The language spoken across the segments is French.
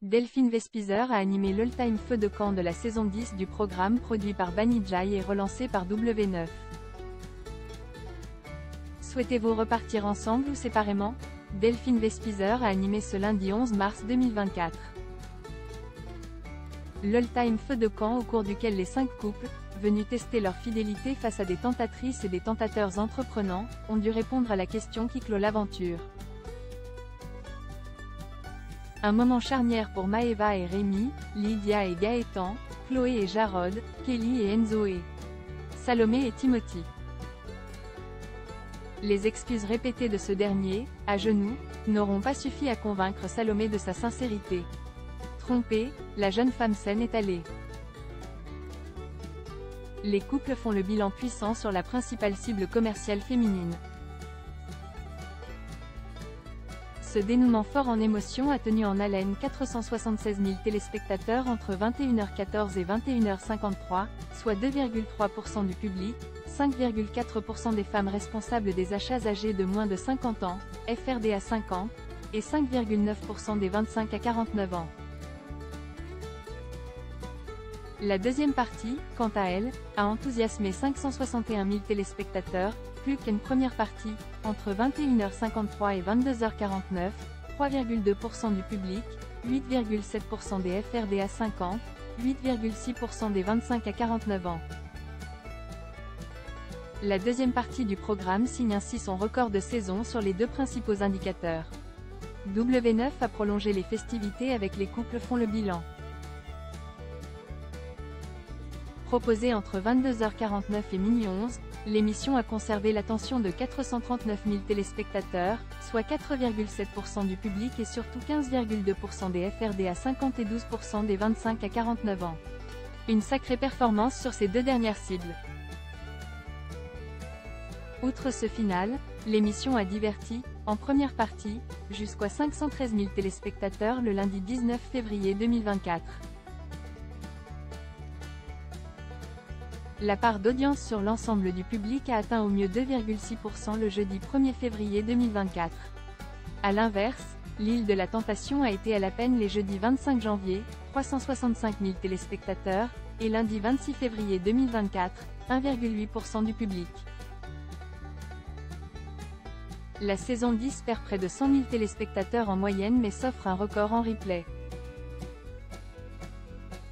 Delphine Vespizer a animé l'all-time feu de camp de la saison 10 du programme produit par Banijay et relancé par W9. Souhaitez-vous repartir ensemble ou séparément? Delphine Vespizer a animé ce lundi 11 mars 2024. L'all-time feu de camp au cours duquel les 5 couples, venus tester leur fidélité face à des tentatrices et des tentateurs entreprenants, ont dû répondre à la question qui clôt l'aventure. Un moment charnière pour Maëva et Rémi, Lydia et Gaëtan, Chloé et Jarod, Kelly et Enzo et Salomé et Timothy. Les excuses répétées de ce dernier, à genoux, n'auront pas suffi à convaincre Salomé de sa sincérité. Trompée, la jeune femme saine est allée. Les couples font le bilan puissant sur la principale cible commerciale féminine. Ce dénouement fort en émotion a tenu en haleine 476 000 téléspectateurs entre 21h14 et 21h53, soit 2,3% du public, 5,4% des femmes responsables des achats âgées de moins de 50 ans, FRDA 50, et 5,9% des 25 à 49 ans. La deuxième partie, quant à elle, a enthousiasmé 561 000 téléspectateurs, plus qu'une première partie, entre 21h53 et 22h49, 3,2% du public, 8,7% des FRDA 50, 8,6% des 25 à 49 ans. La deuxième partie du programme signe ainsi son record de saison sur les deux principaux indicateurs. W9 a prolongé les festivités avec Les couples font le bilan. Proposée entre 22h49 et minuit 11, l'émission a conservé l'attention de 439 000 téléspectateurs, soit 4,7% du public et surtout 15,2% des FRDA 50 et 12% des 25 à 49 ans. Une sacrée performance sur ces deux dernières cibles. Outre ce final, l'émission a diverti, en première partie, jusqu'à 513 000 téléspectateurs le lundi 19 février 2024. La part d'audience sur l'ensemble du public a atteint au mieux 2,6% le jeudi 1er février 2024. A l'inverse, l'île de la Tentation a été à la peine les jeudis 25 janvier, 365 000 téléspectateurs, et lundi 26 février 2024, 1,8% du public. La saison 10 perd près de 100 000 téléspectateurs en moyenne mais s'offre un record en replay.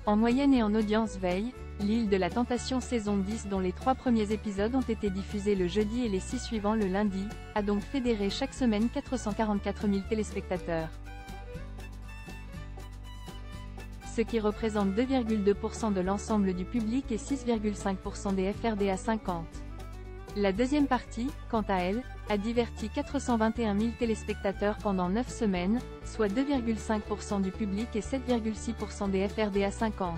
En moyenne et en audience veille, l'île de la Tentation saison 10 dont les 3 premiers épisodes ont été diffusés le jeudi et les 6 suivants le lundi, a donc fédéré chaque semaine 444 000 téléspectateurs. Ce qui représente 2,2% de l'ensemble du public et 6,5% des FRDA 50. La deuxième partie, quant à elle, a diverti 421 000 téléspectateurs pendant 9 semaines, soit 2,5% du public et 7,6% des FRDA 50.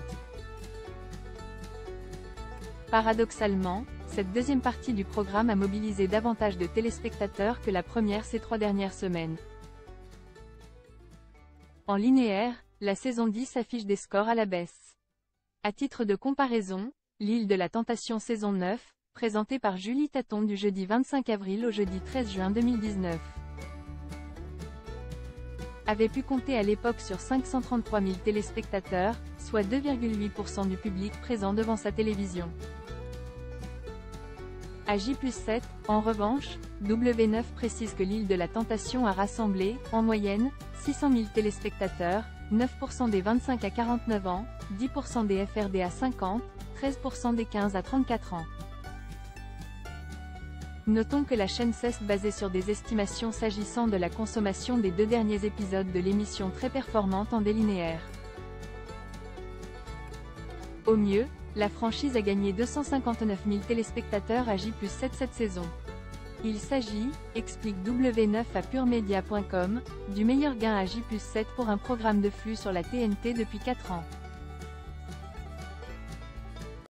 Paradoxalement, cette deuxième partie du programme a mobilisé davantage de téléspectateurs que la première ces 3 dernières semaines. En linéaire, la saison 10 affiche des scores à la baisse. À titre de comparaison, l'île de la Tentation saison 9, présentée par Julie Taton du jeudi 25 avril au jeudi 13 juin 2019, avait pu compter à l'époque sur 533 000 téléspectateurs, soit 2,8% du public présent devant sa télévision. À J+7, en revanche, W9 précise que l'île de la Tentation a rassemblé, en moyenne, 600 000 téléspectateurs, 9% des 25 à 49 ans, 10% des FRDA 50, 13% des 15 à 34 ans. Notons que la chaîne s'est basée sur des estimations s'agissant de la consommation des 2 derniers épisodes de l'émission très performante en délinéaire. Au mieux, la franchise a gagné 259 000 téléspectateurs à J+7 cette saison. Il s'agit, explique W9 à puremedia.com, du meilleur gain à J+7 pour un programme de flux sur la TNT depuis 4 ans.